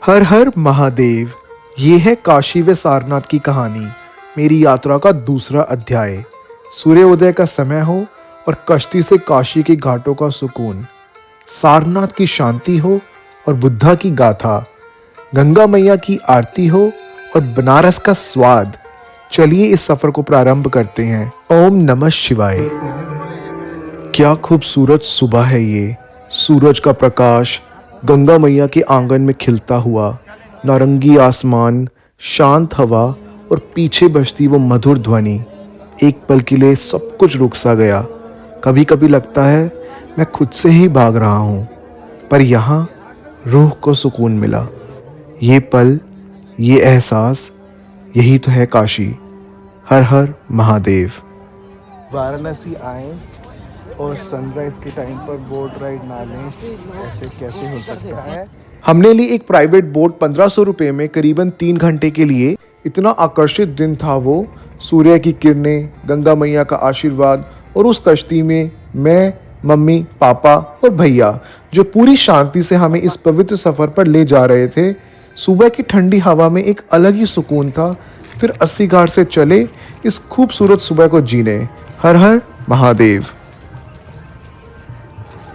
हर हर महादेव। ये है काशी व सारनाथ की कहानी। मेरी यात्रा का दूसरा अध्याय। सूर्योदय का समय हो और कश्ती से काशी के घाटों का सुकून, सारनाथ की शांति हो और बुद्धा की गाथा, गंगा मैया की आरती हो और बनारस का स्वाद। चलिए इस सफर को प्रारंभ करते हैं। ओम नमः शिवाय। क्या खूबसूरत सुबह है ये। सूरज का प्रकाश गंगा मैया के आंगन में खिलता हुआ, नारंगी आसमान, शांत हवा और पीछे बजती वो मधुर ध्वनि। एक पल के लिए सब कुछ रुक सा गया। कभी कभी लगता है मैं खुद से ही भाग रहा हूँ, पर यहाँ रूह को सुकून मिला। ये पल, ये एहसास, यही तो है काशी। हर हर महादेव। वाराणसी आए और सनराइज के टाइम पर बोट राइड ना लें, ऐसे कैसे हो सकता है। हमने ली एक प्राइवेट बोट 1500 रुपये में करीबन 3 घंटे के लिए। इतना आकर्षित दिन था वो। सूर्य की किरणें, गंगा मैया का आशीर्वाद और उस कश्ती में मैं, मम्मी, पापा और भैया जो पूरी शांति से हमें इस पवित्र सफर पर ले जा रहे थे। सुबह की ठंडी हवा में एक अलग ही सुकून था। फिर 80 घाट से चले इस खूबसूरत सुबह को जीने। हर हर महादेव।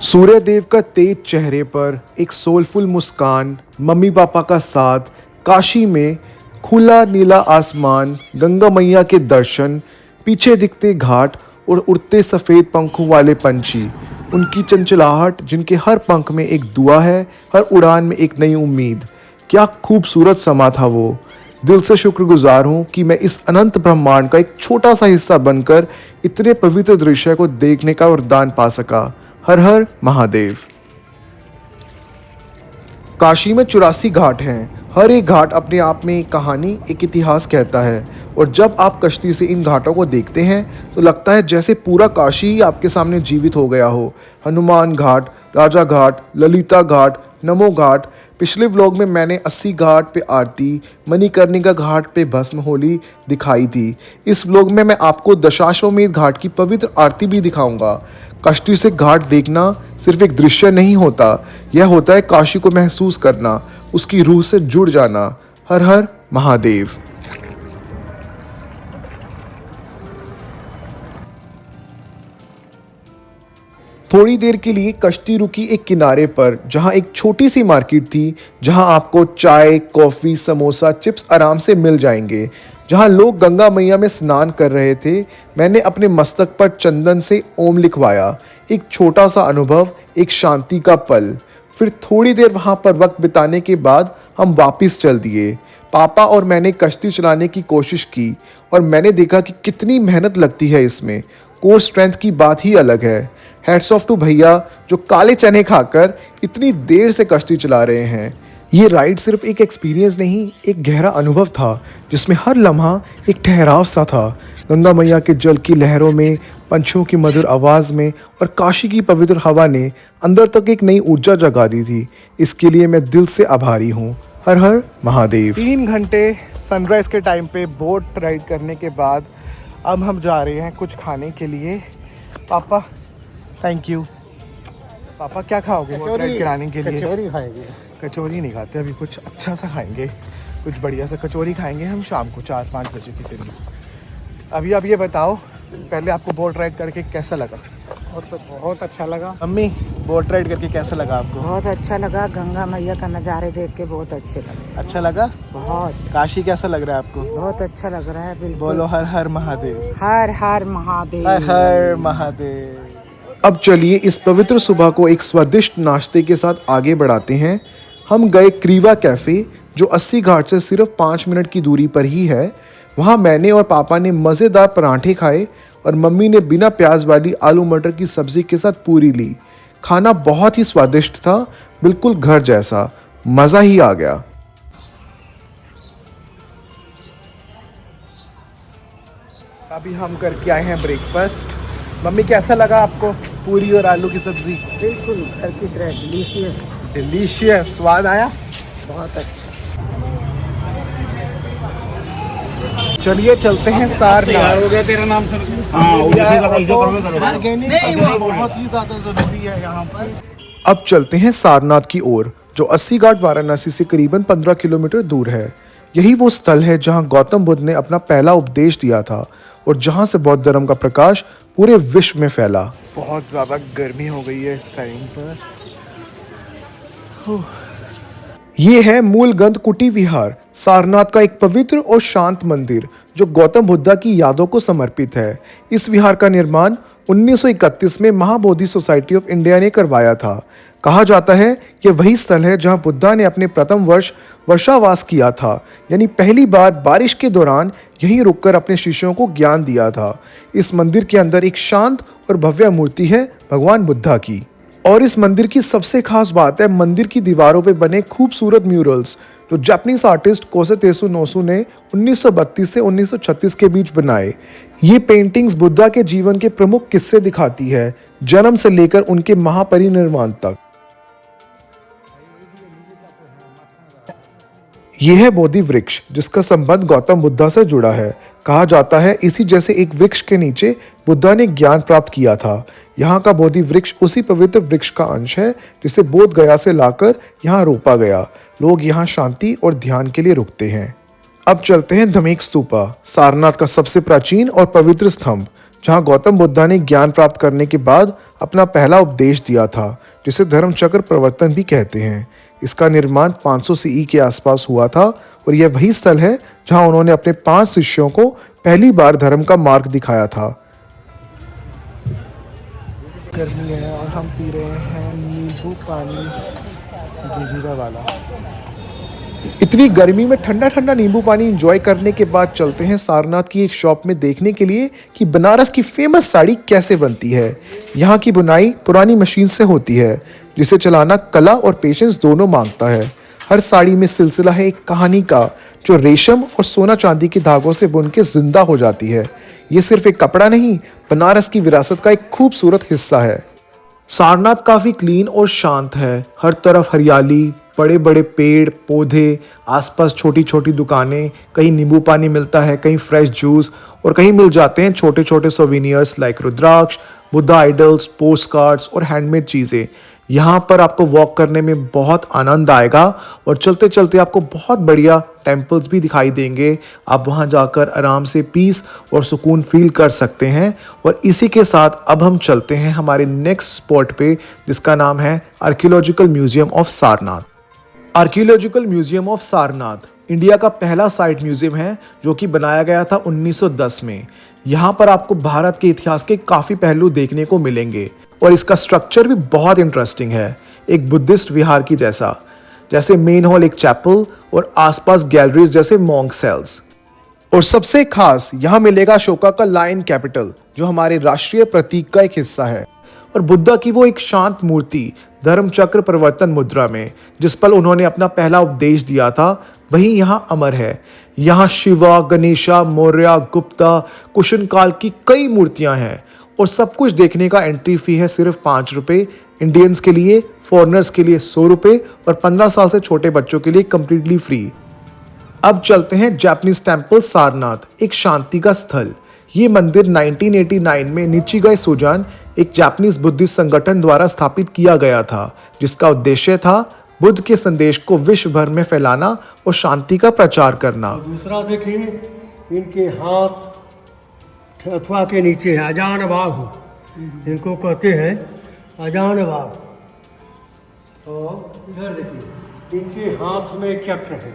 सूर्य देव का तेज चेहरे पर एक सोलफुल मुस्कान, मम्मी पापा का साथ, काशी में खुला नीला आसमान, गंगा मैया के दर्शन, पीछे दिखते घाट और उड़ते सफ़ेद पंखों वाले पंछी, उनकी चंचलाहट जिनके हर पंख में एक दुआ है, हर उड़ान में एक नई उम्मीद। क्या खूबसूरत समा था वो। दिल से शुक्रगुजार हूँ कि मैं इस अनंत ब्रह्मांड का एक छोटा सा हिस्सा बनकर इतने पवित्र दृश्य को देखने का वरदान पा सका। हर हर महादेव। काशी में 84 घाट हैं। हर एक घाट अपने आप में एक कहानी, एक इतिहास कहता है। और जब आप कश्ती से इन घाटों को देखते हैं तो लगता है जैसे पूरा काशी ही आपके सामने जीवित हो गया हो। हनुमान घाट, राजा घाट, ललिता घाट, नमो घाट। पिछले व्लॉग में मैंने 80 घाट पे आरती, मणिकर्णिका घाट पे भस्म होली दिखाई थी। इस व्लॉग में मैं आपको दशाश्वमेध घाट की पवित्र आरती भी दिखाऊंगा। कश्ती से घाट देखना सिर्फ एक दृश्य नहीं होता, यह होता है काशी को महसूस करना, उसकी रूह से जुड़ जाना। हर हर महादेव। थोड़ी देर के लिए कश्ती रुकी एक किनारे पर, जहां एक छोटी सी मार्केट थी, जहां आपको चाय, कॉफ़ी, समोसा, चिप्स आराम से मिल जाएंगे। जहां लोग गंगा मैया में स्नान कर रहे थे। मैंने अपने मस्तक पर चंदन से ओम लिखवाया। एक छोटा सा अनुभव, एक शांति का पल। फिर थोड़ी देर वहां पर वक्त बिताने के बाद हम वापस चल दिए। पापा और मैंने कश्ती चलाने की कोशिश की और मैंने देखा कि कितनी मेहनत लगती है इसमें। कोर स्ट्रेंथ की बात ही अलग है। हैट्स ऑफ टू भैया जो काले चने खाकर इतनी देर से कश्ती चला रहे हैं। ये राइड सिर्फ एक एक्सपीरियंस नहीं, एक गहरा अनुभव था जिसमें हर लम्हा एक ठहराव सा था। गंगा मैया के जल की लहरों में, पंछियों की मधुर आवाज़ में और काशी की पवित्र हवा ने अंदर तक एक नई ऊर्जा जगा दी थी। इसके लिए मैं दिल से आभारी हूँ। हर हर महादेव। 3 घंटे सनराइज के टाइम पे बोट राइड करने के बाद अब हम जा रहे हैं कुछ खाने के लिए। पापा थैंक यू। पापा क्या खाओगे बोट राइड कराने के लिए? कचौरी खाएंगे। कचौरी नहीं खाते अभी, कुछ अच्छा सा खाएंगे, कुछ बढ़िया सा कचौरी खाएंगे हम शाम को 4-5 बजे के करीब। अभी आप ये बताओ, पहले आपको बोट राइड करके कैसा लगा? और तो बहुत अच्छा लगा। मम्मी, बोट राइड करके कैसा लगा आपको? बहुत अच्छा लगा। गंगा मैया का नज़ारे देख के बहुत अच्छे लगे। अच्छा लगा? बहुत। काशी कैसा लग रहा है आपको? बहुत अच्छा लग रहा है। बिल्कुल। बोलो हर हर महादेव। हर हर महादेव। हर हर महादेव। अब चलिए इस पवित्र सुबह को एक स्वादिष्ट नाश्ते के साथ आगे बढ़ाते हैं। हम गए क्रीवा कैफ़े, जो 80 घाट से सिर्फ 5 मिनट की दूरी पर ही है। वहाँ मैंने और पापा ने मज़ेदार पराठे खाए और मम्मी ने बिना प्याज वाली आलू मटर की सब्ज़ी के साथ पूरी ली। खाना बहुत ही स्वादिष्ट था, बिल्कुल घर जैसा। मज़ा ही आ गया। अभी हम करके आए हैं ब्रेकफास्ट। मम्मी कैसा लगा आपको पूरी और आलू की सब्ज़ी? बिल्कुल घर की तरह डिलीशियस। डिलीशियस। स्वाद आया? बहुत अच्छा। चलिए चलते हैं सारनाथ। हो गया तेरा नाम सर? बहुत ही ज़्यादा ज़रूरी है यहाँ पर। अब चलते हैं सारनाथ की ओर। जो 80 घाट वाराणसी से करीबन 15 किलोमीटर दूर है। यही वो स्थल है जहां गौतम बुद्ध ने अपना पहला उपदेश दिया था और जहां से बौद्ध धर्म का प्रकाश पूरे विश्व में फैला। बहुत ज़्यादा गर्मी हो गई है इस टाइम पर। ये है मूलगंध कुटी विहार, सारनाथ का एक पवित्र और शांत मंदिर जो गौतम बुद्धा की यादों को समर्पित है। इस विहार का निर्माण 1931 में महाबोधि सोसाइटी ऑफ इंडिया ने करवाया था। कहा जाता है यह वही स्थल है जहां बुद्धा ने अपने प्रथम वर्ष वर्षावास किया था, यानी पहली बार बारिश के दौरान यहीं रुककर अपने शिष्यों को ज्ञान दिया था। इस मंदिर के अंदर एक शांत और भव्य मूर्ति है भगवान बुद्धा की। और इस मंदिर की सबसे खास बात है मंदिर की दीवारों पे बने खूबसूरत म्यूरल्स जो जापानीज आर्टिस्ट कोसेतेसु नोसु ने 1932 से 1936 के बीच बनाए। ये पेंटिंग्स बुद्धा के जीवन के प्रमुख किस्से दिखाती है, जन्म से लेकर उनके महापरिनिर्वाण तक। यह है बोधि वृक्ष जिसका संबंध गौतम बुद्धा से जुड़ा है। कहा जाता है इसी जैसे एक वृक्ष के नीचे बुद्धा ने ज्ञान प्राप्त किया था। यहाँ का बोधि वृक्ष उसी पवित्र वृक्ष का अंश है जिसे बोध गया से लाकर यहाँ रोपा गया। लोग यहाँ शांति और ध्यान के लिए रुकते हैं। अब चलते हैं धमेक स्तूपा, सारनाथ का सबसे प्राचीन और पवित्र स्तंभ जहाँ गौतम बुद्धा ने ज्ञान प्राप्त करने के बाद अपना पहला उपदेश दिया था, जिसे धर्मचक्र प्रवर्तन भी कहते हैं। इसका निर्माण 500 सीई के आसपास हुआ था और यह वही स्थल है जहां उन्होंने अपने 5 शिष्यों को पहली बार धर्म का मार्ग दिखाया था। गर्मी है और हम पी रहे हैं नींबू पानी जलजीरा वाला। इतनी गर्मी में ठंडा ठंडा नींबू पानी एंजॉय करने के बाद चलते हैं सारनाथ की एक शॉप में देखने के लिए कि बनारस की फेमस साड़ी कैसे बनती है। यहाँ की बुनाई पुरानी मशीन से होती है जिसे चलाना कला और पेशेंस दोनों मांगता है। हर साड़ी में सिलसिला है एक कहानी का जो रेशम और सोना चांदी के धागों से बुन के जिंदा हो जाती है। ये सिर्फ एक कपड़ा नहीं, बनारस की विरासत का एक खूबसूरत हिस्सा है। सारनाथ काफी क्लीन और शांत है। हर तरफ हरियाली, बड़े बड़े पेड़ पौधे, आसपास छोटी छोटी दुकानें, कहीं नींबू पानी मिलता है, कहीं फ्रेश जूस और कहीं मिल जाते हैं छोटे छोटे सोवेनियर्स लाइक रुद्राक्ष, बुद्धा आइडल्स, पोस्ट कार्ड्स और हैंडमेड चीज़ें। यहाँ पर आपको वॉक करने में बहुत आनंद आएगा और चलते चलते आपको बहुत बढ़िया टेम्पल्स भी दिखाई देंगे। आप वहाँ जाकर आराम से पीस और सुकून फील कर सकते हैं। और इसी के साथ अब हम चलते हैं हमारे नेक्स्ट स्पॉट पे जिसका नाम है archaeological museum of Sarnath. Archaeological museum of Sarnath India का पहला साइट म्यूजियम है जो कि बनाया गया था 1910 में। यहाँ पर आपको भारत के इतिहास के काफ़ी पहलू देखने को मिलेंगे और इसका स्ट्रक्चर भी बहुत इंटरेस्टिंग है, एक बुद्धिस्ट विहार की जैसा, जैसे मेन हॉल एक चैपल और आसपास गैलरीज जैसे मॉन्क सेल्स। और सबसे खास यहाँ मिलेगा अशोका का लायन कैपिटल जो हमारे राष्ट्रीय प्रतीक का एक हिस्सा है, और बुद्धा की वो एक शांत मूर्ति धर्मचक्र प्रवर्तन मुद्रा में जिस पल उन्होंने अपना पहला उपदेश दिया था वही यहाँ अमर है। यहाँ शिवा, गणेशा, मौर्य, गुप्ता, कुशन काल की कई मूर्तियां हैं और सब कुछ देखने का एंट्री फी है सिर्फ 5 रुपये। इंडियंस के लिए, फॉरेनर्स के लिए 100 रुपये और 15 साल से छोटे बच्चों के लिए कम्प्लीटली फ्री। अब चलते हैं जापानीज टेम्पल सारनाथ, एक शांति का स्थल। ये मंदिर 1989 में निचिगाई सोजान, एक जापानीज बुद्धिस्ट संगठन द्वारा स्थापित किया गया था जिसका उद्देश्य था बुद्ध के संदेश को विश्व भर में फैलाना और शांति का प्रचार करना। दूसरा देखिए, इनके हाथ अथवा के नीचे है अजान बाहु, इनको कहते हैं अजान बाहु। और इधर देखिए, इनके हाथ में चक्र है,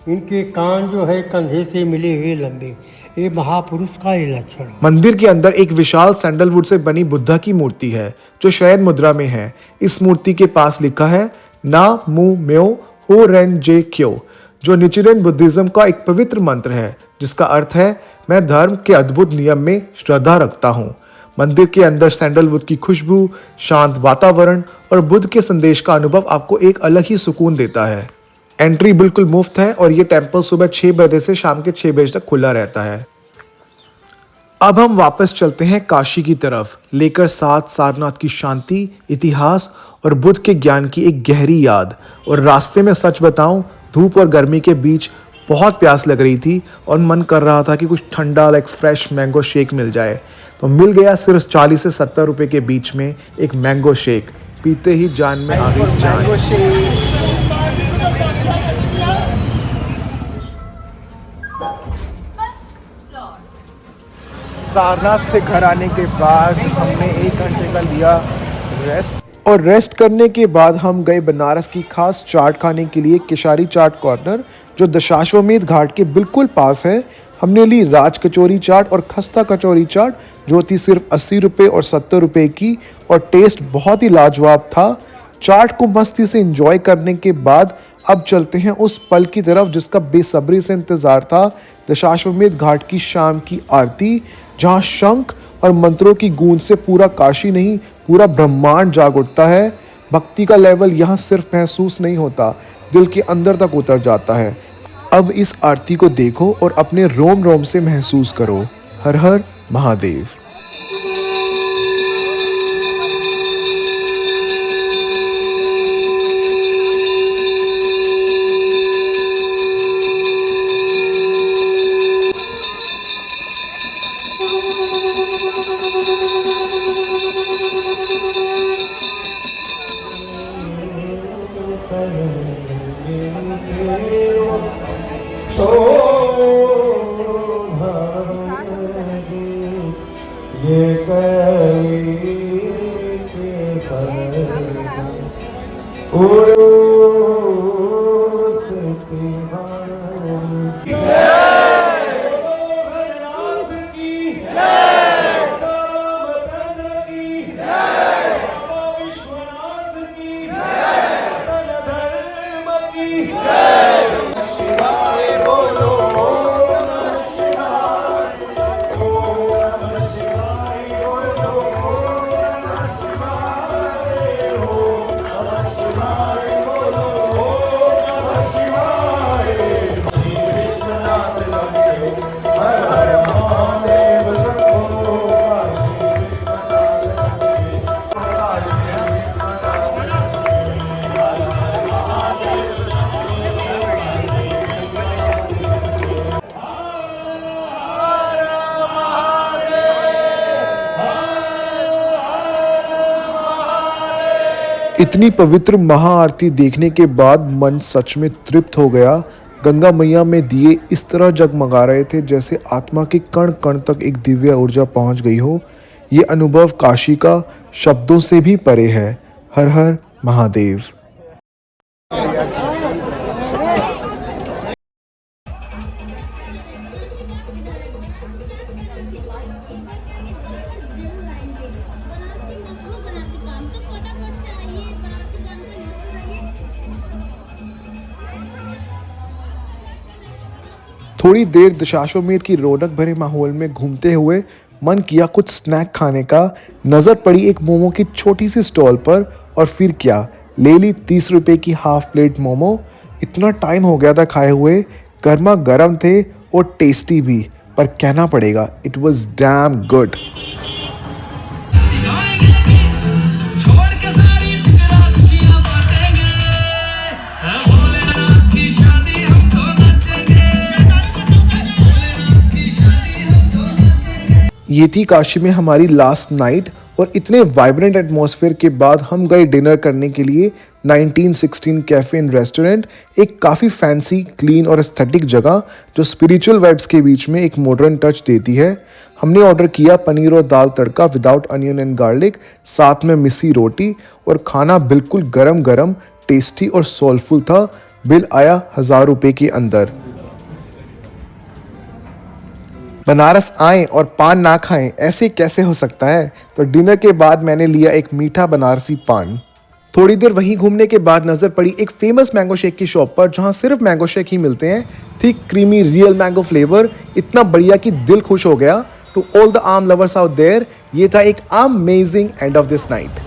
इनके कान जो है कंधे से मिले हुए लंबे, ये महापुरुष का ही लक्षण है। मंदिर के अंदर एक विशाल सैंडलवुड से बनी बुद्धा की मूर्ति है जो शयन मुद्रा में है। इस मूर्ति के पास लिखा है ना मु म्यो हो रेन जे क्यो, जो निचिरेन बुद्धिज्म का एक पवित्र मंत्र है जिसका अर्थ है मैं धर्म के अद्भुत नियम में श्रद्धा रखता हूँ। मंदिर के अंदर सैंडलवुड की खुशबू, शांत वातावरण और बुद्ध के संदेश का अनुभव आपको एक अलग ही सुकून देता है। एंट्री बिल्कुल मुफ्त है और ये टेम्पल सुबह 6 बजे से शाम के 6 बजे तक खुला रहता है। अब हम वापस चलते हैं काशी की तरफ, लेकर साथ सारनाथ की शांति, इतिहास और बुद्ध के ज्ञान की एक गहरी याद। और रास्ते में सच बताऊं, धूप और गर्मी के बीच बहुत प्यास लग रही थी और मन कर रहा था कि कुछ ठंडा लाइक फ्रेश मैंगो शेक मिल जाए। तो मिल गया सिर्फ 40 से 70 रुपए के बीच में एक मैंगो शेक। पीते ही जान में आ गई जान। सारनाथ से घर आने के बाद हमने 1 घंटे का लिया रेस्ट, और रेस्ट करने के बाद हम गए बनारस की खास चाट खाने के लिए केशारी चाट कॉर्नर, जो दशाश्वमेध घाट के बिल्कुल पास है। हमने ली राज कचौरी चाट और खस्ता कचौरी चाट, जो थी सिर्फ 80 रुपये और 70 रुपये की, और टेस्ट बहुत ही लाजवाब था। चाट को मस्ती से एंजॉय करने के बाद अब चलते हैं उस पल की तरफ जिसका बेसब्री से इंतजार था, दशाश्वमेध घाट की शाम की आरती, जहां शंख और मंत्रों की गूंज से पूरा काशी नहीं पूरा ब्रह्मांड जाग उठता है। भक्ति का लेवल यहाँ सिर्फ महसूस नहीं होता, दिल के अंदर तक उतर जाता है। अब इस आरती को देखो और अपने रोम रोम से महसूस करो। हर हर महादेव। इतनी पवित्र महाआरती देखने के बाद मन सच में तृप्त हो गया। गंगा मैया में दिए इस तरह जगमगा रहे थे जैसे आत्मा के कण कण तक एक दिव्य ऊर्जा पहुंच गई हो। ये अनुभव काशी का शब्दों से भी परे है। हर हर महादेव। थोड़ी देर दशाश्वमेध की रौनक भरे माहौल में घूमते हुए मन किया कुछ स्नैक खाने का। नज़र पड़ी एक मोमो की छोटी सी स्टॉल पर, और फिर क्या, ले ली 30 रुपये की हाफ प्लेट मोमो। इतना टाइम हो गया था खाए हुए, गर्मा गर्म थे और टेस्टी भी, पर कहना पड़ेगा इट वॉज डैम गुड। ये थी काशी में हमारी लास्ट नाइट, और इतने वाइब्रेंट एटमॉस्फेयर के बाद हम गए डिनर करने के लिए 1916 कैफे एंड रेस्टोरेंट, एक काफ़ी फैंसी, क्लीन और एस्थेटिक जगह जो स्पिरिचुअल वाइब्स के बीच में एक मॉडर्न टच देती है। हमने ऑर्डर किया पनीर और दाल तड़का विदाउट अनियन एंड गार्लिक, साथ में मिस्सी रोटी, और खाना बिल्कुल गरम गरम, टेस्टी और सोलफुल था। बिल आया 1000 रुपये के अंदर। बनारस आएं और पान ना खाएं, ऐसे कैसे हो सकता है? तो डिनर के बाद मैंने लिया एक मीठा बनारसी पान। थोड़ी देर वहीं घूमने के बाद नजर पड़ी एक फेमस मैंगो शेक की शॉप पर, जहां सिर्फ मैंगो शेक ही मिलते हैं। Thick creamy real mango flavour, इतना बढ़िया कि दिल खुश हो गया। टू ऑल द आम लवर्स आउट देयर, ये था एक amazing end of this night.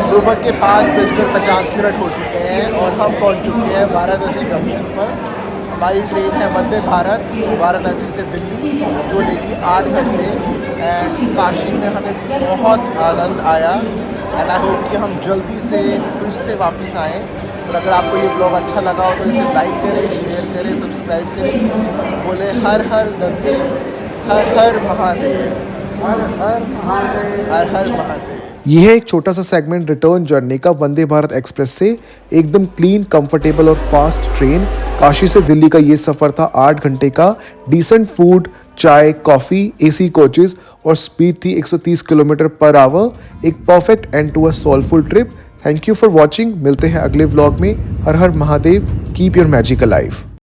सुबह के 5:50 हो चुके हैं और हम पहुंच चुके हैं वाराणसी जंक्शन पर। हमारी ट्रेन है वंदे भारत वाराणसी से दिल्ली, जो लेगी 8 घंटे। एंड काशी में हमें बहुत आनंद आया, एंड आई होप कि हम जल्दी से फिर से वापस आएँ। और अगर आपको ये ब्लॉग अच्छा लगा हो तो इसे लाइक करें, शेयर करें, सब्सक्राइब करें। बोले हर हर गंगे, हर हर महादेव, हर हर महादेव, हर हर महादेव। यह है एक छोटा सा सेगमेंट रिटर्न जर्नी का वंदे भारत एक्सप्रेस से। एकदम क्लीन, कंफर्टेबल और फास्ट ट्रेन। काशी से दिल्ली का ये सफ़र था 8 घंटे का। डिसेंट फूड, चाय, कॉफ़ी, एसी कोचेस और स्पीड थी 130 किलोमीटर पर आवर। एक perfect end to a soulful trip. Thank you for watching. मिलते हैं अगले व्लॉग में। हर हर Mahadev. Keep your magic alive.